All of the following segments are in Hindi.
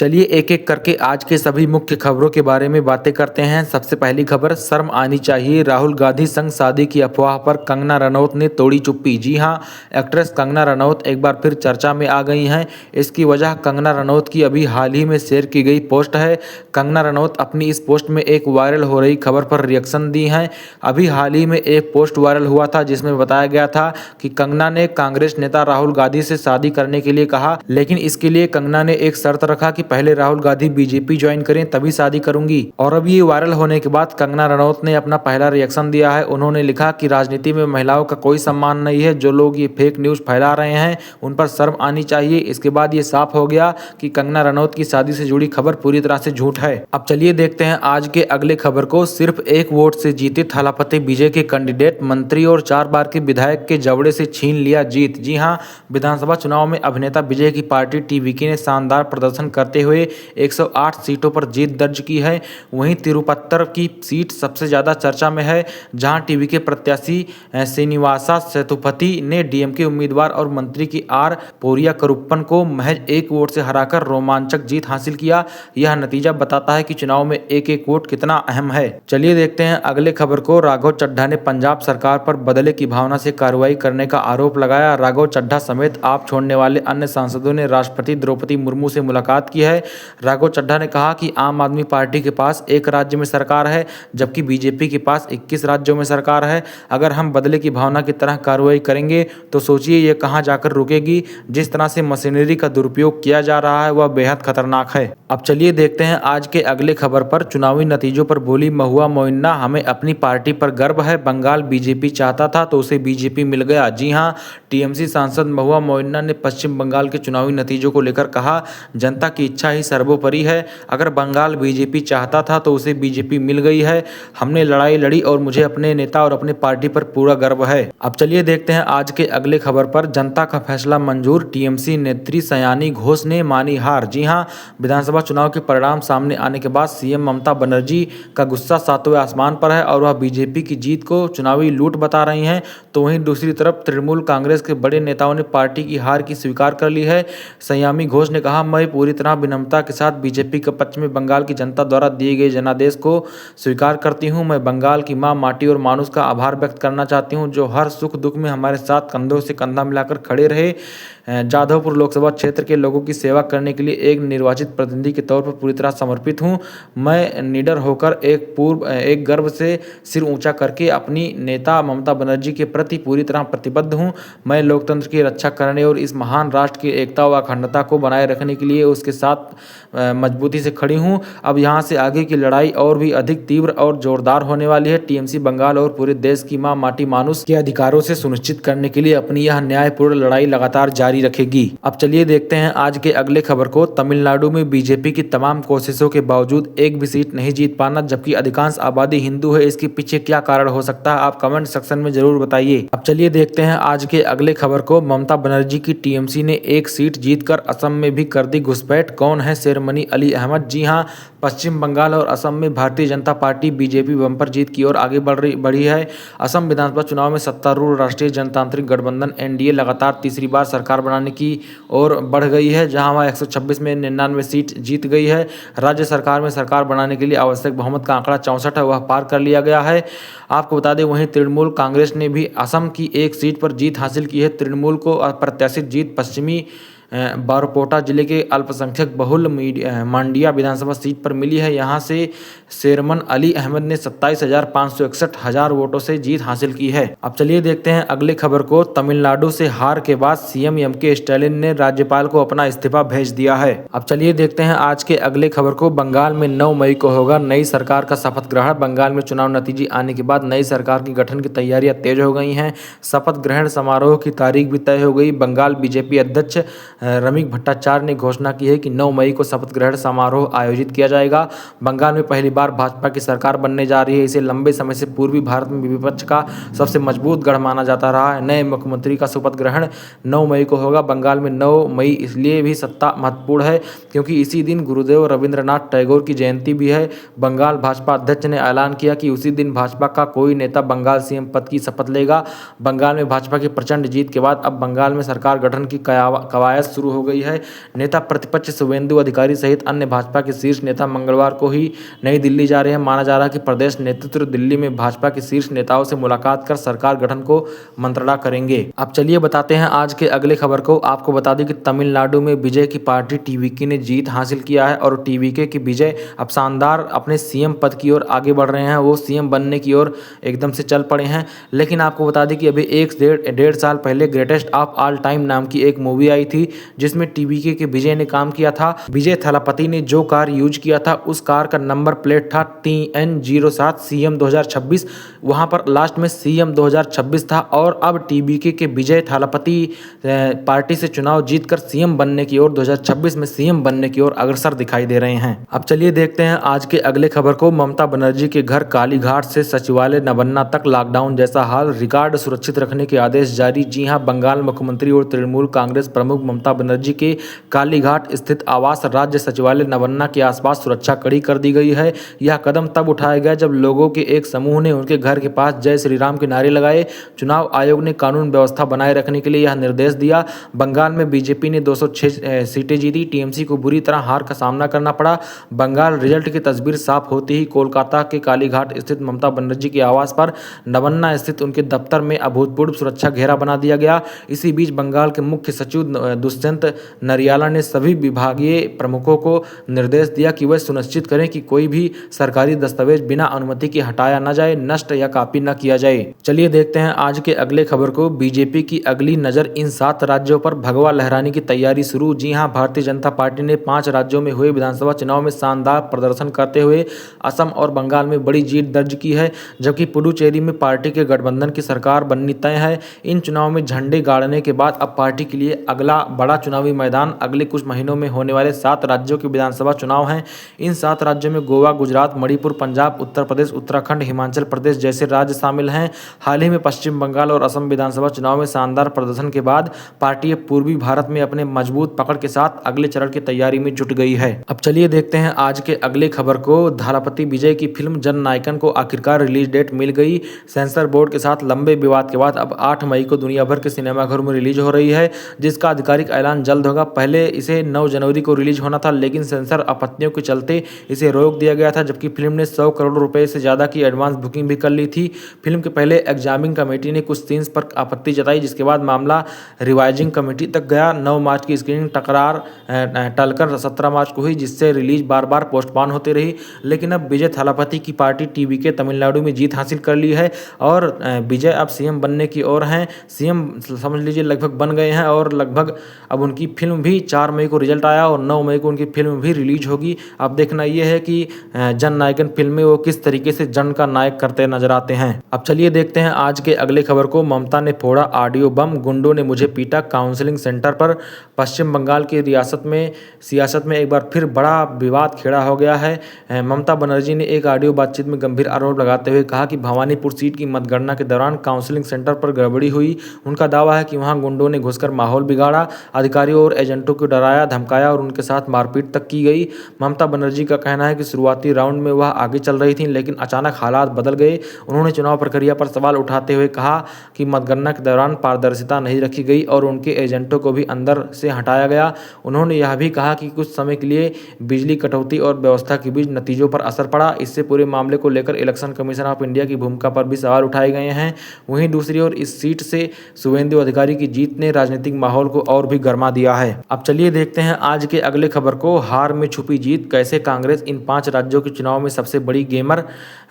चलिए एक एक करके आज के सभी मुख्य खबरों के बारे में बातें करते हैं। सबसे पहली खबर, शर्म आनी चाहिए, राहुल गांधी संग शादी की अफवाह पर कंगना रनौत ने तोड़ी चुप्पी। जी हां, एक्ट्रेस कंगना रनौत एक बार फिर चर्चा में आ गई हैं। इसकी वजह कंगना रनौत की अभी हाल ही में शेयर की गई पोस्ट है। कंगना रनौत अपनी इस पोस्ट में एक वायरल हो रही खबर पर रिएक्शन दी हैं। अभी हाल ही में एक पोस्ट वायरल हुआ था जिसमें बताया गया था कि कंगना ने कांग्रेस नेता राहुल गांधी से शादी करने के लिए कहा, लेकिन इसके लिए कंगना ने एक शर्त रखा कि पहले राहुल गांधी बीजेपी ज्वाइन करें तभी शादी करूंगी। और अब ये वायरल होने के बाद कंगना रनौत ने अपना पहला रिएक्शन दिया है। उन्होंने लिखा कि राजनीति में महिलाओं का कोई सम्मान नहीं है। जो लोग ये फेक न्यूज फैला रहे हैं उन पर शर्म आनी चाहिए। इसके बाद ये साफ हो गया कि कंगना रनौत की शादी से जुड़ी खबर पूरी तरह से झूठ है। अब चलिए देखते हैं आज के अगले खबर को। सिर्फ एक वोट से जीते थालापति विजय के कैंडिडेट, मंत्री और 4 बार के विधायक के जबड़े से छीन लिया जीत। जी हां, विधानसभा चुनाव में अभिनेता विजय की पार्टी टीवीके ने शानदार प्रदर्शन करते हुए 108 सीटों पर जीत दर्ज की है। वहीं तिरुपत्तर की सीट सबसे ज्यादा चर्चा में है, जहां टीवीके प्रत्याशी श्रीनिवासा सेतुपति ने डीएमके उम्मीदवार और मंत्री की आर पोरिया करुप्पन को महज एक वोट से हराकर रोमांचक जीत हासिल किया। यह नतीजा बताता है कि चुनाव में एक एक वोट कितना अहम है। चलिए देखते हैं अगले खबर को। राघव चड्ढा ने पंजाब सरकार पर बदले की भावना से कार्रवाई करने का आरोप लगाया। राघव चड्ढा समेत आप छोड़ने वाले अन्य सांसदों ने राष्ट्रपति द्रौपदी मुर्मू से मुलाकात की है। राघव चड्ढा ने कहा कि आम आदमी पार्टी के पास एक राज्य में सरकार है, जबकि बीजेपी के पास 21 राज्यों में सरकार है। अगर हम बदले की भावना की तरह कार्रवाई करेंगे तो सोचिए ये कहां जाकर रुकेगी। जिस तरह से मशीनरी का दुरुपयोग किया जा रहा है वह बेहद खतरनाक है। अब चलिए देखते हैं आज के अगले खबर पर। चुनावी नतीजों पर बोली महुआ मोइन्ना, हमें अपनी पार्टी पर गर्व है। बंगाल बीजेपी चाहता था तो उसे बीजेपी मिल गया। जी हां, टीएमसी सांसद महुआ मोइन्ना ने पश्चिम बंगाल के चुनावी नतीजों को लेकर कहा, जनता की इच्छा ही सर्वोपरि है। अगर बंगाल बीजेपी चाहता था तो उसे बीजेपी मिल गई है। हमने लड़ाई लड़ी और मुझे अपने नेता और अपनी पार्टी पर पूरा गर्व है। अब चलिए देखते हैं आज के अगले खबर पर। जनता का फैसला मंजूर, टीएमसी नेत्री सयानी घोष ने मानी हार। जी हां, विधानसभा चुनाव के परिणाम सामने आने के बाद सीएम ममता बनर्जी का गुस्सा 7वें आसमान पर है और वह बीजेपी की जीत को चुनावी लूट बता रही हैं। तो वहीं दूसरी तरफ तृणमूल कांग्रेस के बड़े नेताओं ने पार्टी की हार की स्वीकार कर ली है। सयामी घोष ने कहा, मैं पूरी तरह विनम्रता के साथ बीजेपी के पक्ष में बंगाल की जनता द्वारा दिए गए जनादेश को स्वीकार करती हूं। मैं बंगाल की मां, माटी और मानुष का आभार व्यक्त करना चाहती हूं, जो हर सुख दुख में हमारे साथ कंधों से कंधा मिलाकर खड़े रहे। जाधवपुर लोकसभा क्षेत्र के लोगों की सेवा करने के लिए एक निर्वाचित प्रतिनिधि के तौर पर पूरी तरह समर्पित हूं। मैं निडर होकर एक गर्व से सिर ऊंचा करके अपनी नेता ममता बनर्जी के प्रति पूरी तरह प्रतिबद्ध हूं। मैं लोकतंत्र की रक्षा करने और इस महान राष्ट्र की एकता व अखंडता को बनाए रखने के लिए उसके साथ मजबूती से खड़ी हूं। अब यहां से आगे की लड़ाई और भी अधिक तीव्र और जोरदार होने वाली है। टीएमसी बंगाल और पूरे देश की मां, माटी, मानुष के अधिकारों से सुनिश्चित करने के लिए अपनी यह न्यायपूर्ण लड़ाई लगातार जारी रखेगी। अब चलिए देखते हैं आज के अगले खबर को। तमिलनाडु में बीजेपी की तमाम कोशिशों के बावजूद एक भी सीट नहीं जीत पाना, जबकि अधिकांश आबादी हिंदू है। इसके पीछे क्या कारण हो सकता है, आप कमेंट सेक्शन में जरूर बताइए। अब चलिए देखते हैं आज के अगले खबर को। ममता बनर्जी की टीएमसी ने एक सीट जीतकर असम में भी कर दी घुसपैठ। कौन है शेरमनी अली अहमद? जी हां, पश्चिम बंगाल और असम में Bharatiya Janata party BJP bumper जीत की ओर आगे बढ़ी है। असम विधानसभा चुनाव में सत्तारूढ़ राष्ट्रीय जनतांत्रिक गठबंधन एनडीए लगातार तीसरी बार सरकार बनाने की ओर बढ़ गई है, जहां वह 126 में 99 सीट जीत गई है। राज्य सरकार में सरकार बनाने के लिए आवश्यक बहुमत का आंकड़ा 64 है, वह पार कर लिया गया है। आपको बता दें, वहीं तृणमूल कांग्रेस ने भी असम की एक सीट पर जीत हासिल की है। तृणमूल को अप्रत्याशित जीत पश्चिमी बारपेटा जिले के अल्पसंख्यक बहुल मांडिया विधानसभा सीट पर मिली है। यहां से शेरमन अली अहमद ने 27,561 वोटों से जीत हासिल की है। अब चलिए देखते हैं अगले खबर को। तमिलनाडु से हार के बाद सीएम एमके स्टालिन ने राज्यपाल को अपना इस्तीफा भेज दिया है। अब चलिए देखते हैं आज के अगले खबर को। बंगाल में 9 मई को होगा नई सरकार का शपथ ग्रहण। बंगाल में चुनाव नतीजे आने के बाद नई सरकार की गठन की तैयारियां तेज हो गई हैं। शपथ ग्रहण समारोह की तारीख भी तय हो गई। बंगाल बीजेपी अध्यक्ष रमिक भट्टाचार्य ने घोषणा की है कि 9 मई को शपथ ग्रहण समारोह आयोजित किया जाएगा। बंगाल में पहली बार भाजपा की सरकार बनने जा रही है। इसे लंबे समय से पूर्वी भारत में विपक्ष का सबसे मजबूत गढ़ माना जाता रहा है। नए मुख्यमंत्री का शपथ ग्रहण 9 मई को होगा। बंगाल में 9 मई इसलिए भी सत्ता महत्वपूर्ण है क्योंकि इसी दिन गुरुदेव रविंद्रनाथ टैगोर की जयंती भी है। बंगाल भाजपा अध्यक्ष ने ऐलान किया कि उसी दिन भाजपा का कोई नेता बंगाल सीएम पद की शपथ लेगा। बंगाल में भाजपा की प्रचंड जीत के बाद अब बंगाल में सरकार गठन की कवायद शुरू हो गई है। नेता प्रतिपक्ष शुवेंदु अधिकारी सहित अन्य भाजपा के शीर्ष नेता मंगलवार को ही नई दिल्ली जा रहे हैं। माना जा रहा है कि प्रदेश नेतृत्व दिल्ली में भाजपा के शीर्ष नेताओं से मुलाकात कर सरकार गठन को मंत्रणा करेंगे। अब चलिए बताते हैं आज के अगले खबर को। आपको बता दें कि तमिलनाडु में विजय की पार्टी टीवीके ने जीत हासिल किया है और टीवीके की विजय अब शानदार अपने सीएम पद की ओर आगे बढ़ रहे हैं। वो सीएम बनने की ओर एकदम से चल पड़े हैं। लेकिन आपको बता दें कि अभी डेढ़ साल पहले ग्रेटेस्ट ऑफ ऑल टाइम नाम की एक मूवी आई थी जिसमें टीवीके के विजय ने काम किया था। विजय थलापति ने जो कार यूज किया था उस कार का नंबर प्लेट था TN07 CM 2026। वहां पर लास्ट में CM 2026 था और अब टीवीके के विजय थलापति पार्टी से चुनाव जीतकर सीएम बनने की ओर 2026 में सीएम बनने की ओर अग्रसर दिखाई दे रहे हैं। अब चलिए देखते हैं आज के अगले खबर को। ममता बनर्जी के घर कालीघाट से सचिवालय नवन्ना तक लॉकडाउन जैसा हाल, रिकॉर्ड सुरक्षित रखने के आदेश जारी। जी हां, बंगाल मुख्यमंत्री और तृणमूल कांग्रेस प्रमुख ममता बनर्जी के कालीघाट स्थित आवास राज्य सचिवालय नवन्ना के आसपास सुरक्षा कड़ी कर दी गई है। यह कदम तब उठाया गया जब लोगों के एक समूह ने उनके घर के पास जय श्री राम के नारे लगाए। चुनाव आयोग ने कानून व्यवस्था बनाए रखने के लिए यह निर्देश दिया। बंगाल में बीजेपी ने 206 सीटें जीती। टीएमसी को बुरी तरह हार का सामना करना पड़ा। बंगाल रिजल्ट की तस्वीर साफ होती ही कोलकाता के कालीघाट स्थित ममता बनर्जी के आवास पर नवन्ना स्थित उनके दफ्तर में अभूतपूर्व सुरक्षा घेरा बना दिया गया। इसी बीच बंगाल के मुख्य सचिव दुष्यंत नरियाला ने सभी विभागीय प्रमुखों को निर्देश दिया कि वह सुनिश्चित करें कि कोई भी सरकारी दस्तावेज बिना अनुमति के हटाया न जाए, नष्ट या कॉपी न किया जाए। चलिए देखते हैं आज के अगले खबर को। बीजेपी की अगली नजर इन 7 राज्यों पर, भगवा लहराने की तैयारी शुरू। जी हां, भारतीय जनता पार्टी ने 5 राज्यों में हुए विधानसभा चुनाव में शानदार प्रदर्शन करते हुए असम और बंगाल में बड़ी जीत दर्ज की है, जबकि पुडुचेरी में पार्टी के गठबंधन की सरकार बननी तय है। इन चुनाव में झंडे गाड़ने के बाद अब पार्टी के लिए अगला बड़ा चुनावी मैदान अगले कुछ महीनों में होने वाले 7 राज्यों के विधानसभा चुनाव हैं। इन 7 राज्यों में गोवा, गुजरात, मणिपुर, पंजाब, उत्तर प्रदेश, उत्तराखंड, हिमाचल प्रदेश जैसे राज्य शामिल हैं। हाल ही में पश्चिम बंगाल और असम विधानसभा चुनाव में शानदार प्रदर्शन के बाद पार्टी पूर्वी भारत में अपने मजबूत पकड़ के साथ अगले चरण की तैयारी में जुट गई है। अब चलिए देखते हैं आज के अगले खबर को। थलापति विजय की फिल्म जननायकन को आखिरकार रिलीज डेट मिल गई। सेंसर बोर्ड के साथ लंबे विवाद के बाद अब 8 मई को दुनिया भर के सिनेमाघरों में रिलीज हो रही है, जिसका आधिकारिक ऐलान जल्द होगा। पहले इसे 9 जनवरी को रिलीज होना था, लेकिन सेंसर आपत्तियों के चलते इसे रोक दिया गया था, जबकि फिल्म ने 100 करोड़ रुपए से ज्यादा की एडवांस बुकिंग भी कर ली थी। फिल्म के पहले एग्जामिंग कमेटी ने कुछ सीन्स पर आपत्ति जताई, जिसके बाद मामला रिवाइजिंग कमेटी तक गया। 9 मार्च की स्क्रीनिंग टलकर 17 मार्च को हुई, जिससे रिलीज बार बार पोस्टपोन होती रही। लेकिन अब विजय थलापति की पार्टी टीवीके तमिलनाडु में जीत हासिल कर ली है और विजय अब सीएम बनने की ओर हैं। सीएम समझ लीजिए लगभग बन गए हैं और लगभग अब उनकी फिल्म भी 4 मई को रिजल्ट आया और 9 मई को उनकी फिल्म भी रिलीज होगी। अब देखना यह है कि जननायकन फिल्म में वो किस तरीके से जन का नायक करते नजर आते हैं। अब चलिए देखते हैं आज के अगले खबर को। ममता ने फोड़ा ऑडियो बम, गुंडों ने मुझे पीटा, काउंसलिंग सेंटर पर। पश्चिम बंगाल की सियासत में एक बार फिर बड़ा विवाद खड़ा हो गया है। ममता बनर्जी ने एक ऑडियो बातचीत में गंभीर आरोप लगाते हुए कहा कि भवानीपुर सीट की मतगणना के दौरान काउंसलिंग सेंटर पर गड़बड़ी हुई। उनका दावा है कि वहां गुंडों ने घुसकर माहौल बिगाड़ा, अधिकारियों और एजेंटों को डराया, धमकाया और उनके साथ मारपीट तक की गई। ममता बनर्जी का कहना है कि शुरुआती राउंड में वह आगे चल रही थी, लेकिन अचानक हालात बदल गए। उन्होंने चुनाव प्रक्रिया पर सवाल उठाते हुए कहा कि मतगणना के दौरान पारदर्शिता नहीं रखी गई और उनके एजेंटों को भी अंदर से हटाया गया। उन्होंने यह भी कहा कि कुछ समय के लिए बिजली कटौती और व्यवस्था के बीच नतीजों पर असर पड़ा। इससे पूरे मामले को लेकर इलेक्शन कमीशन ऑफ इंडिया की भूमिका पर भी सवाल उठाए गए हैं। वहीं दूसरी ओर इस सीट से शुवेंदु अधिकारी की जीत ने राजनीतिक माहौल को और भी गर्मा दिया है। अब चलिए देखते हैं आज के अगले खबर को। हार में छुपी जीत, कैसे कांग्रेस इन 5 राज्यों के चुनाव में सबसे बड़ी गेमर।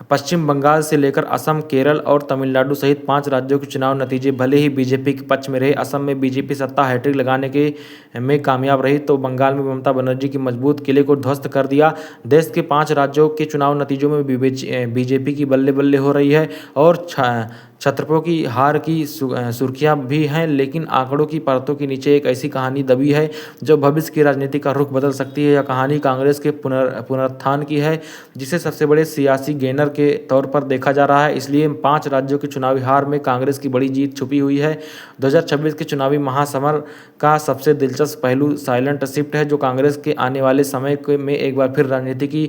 पश्चिम बंगाल से लेकर असम, केरल और तमिलनाडु सहित 5 राज्यों के चुनाव नतीजे भले ही बीजेपी के पक्ष में रहे। असम में बीजेपी सत्ता हैट्रिक लगाने में कामयाब रही तो बंगाल में ममता बनर्जी के मजबूत किले को ध्वस्त कर दिया। देश के 5 राज्यों के चुनाव नतीजों में बीजेपी की बल्ले बल्ले हो रही है और छत्रपों की हार की सुर्खियां भी हैं, लेकिन आंकड़ों की परतों के नीचे एक ऐसी कहानी दबी है जो भविष्य की राजनीति का रुख बदल सकती है। यह कहानी कांग्रेस के पुनरुत्थान की है, जिसे सबसे बड़े सियासी गेनर के तौर पर देखा जा रहा है। इसलिए 5 राज्यों की चुनावी हार में कांग्रेस की बड़ी जीत छुपी हुई है। 2026 के चुनावी महासमर का सबसे दिलचस्प पहलू साइलेंट शिफ्ट है, जो कांग्रेस के आने वाले समय में एक बार फिर राजनीति की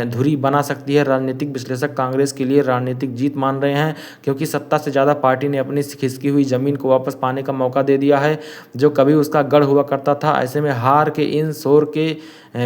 धुरी बना सकती है। राजनीतिक विश्लेषक कांग्रेस के लिए राजनीतिक जीत मान रहे हैं, क्योंकि सत्ता से ज़्यादा पार्टी ने अपनी खिसकी हुई ज़मीन को वापस पाने का मौका दे दिया है, जो कभी उसका गढ़ हुआ करता था। ऐसे में हार के इन शोर के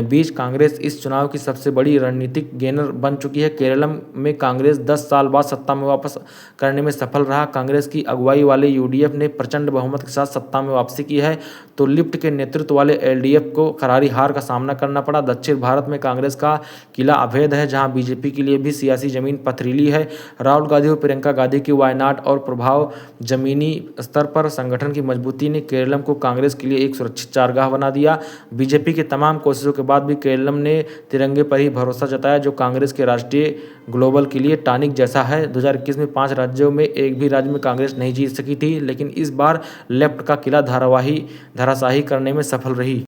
बीच कांग्रेस इस चुनाव की सबसे बड़ी रणनीतिक गेनर बन चुकी है। केरलम में कांग्रेस 10 साल बाद सत्ता में वापस करने में सफल रहा। कांग्रेस की अगुवाई वाले यूडीएफ ने प्रचंड बहुमत के साथ सत्ता में वापसी की है, तो लिफ्ट के नेतृत्व वाले एलडीएफ को करारी हार का सामना करना पड़ा। दक्षिण भारत में कांग्रेस का किला अभेद है, जहां बीजेपी के लिए भी सियासी जमीन पथरीली है। राहुल गांधी और प्रियंका गांधी की वायनाड और प्रभाव जमीनी स्तर पर संगठन की मजबूती ने केरलम को कांग्रेस के लिए एक सुरक्षित चारगाह बना दिया। बीजेपी की तमाम कोशिशों के बाद भी केरलम ने तिरंगे पर ही भरोसा जताया, जो कांग्रेस के राष्ट्रीय ग्लोबल के लिए टॉनिक जैसा है। 2021 में 5 राज्यों में एक भी राज्य में कांग्रेस नहीं जीत सकी थी, लेकिन इस बार लेफ्ट का किला धराशायी करने में सफल रही।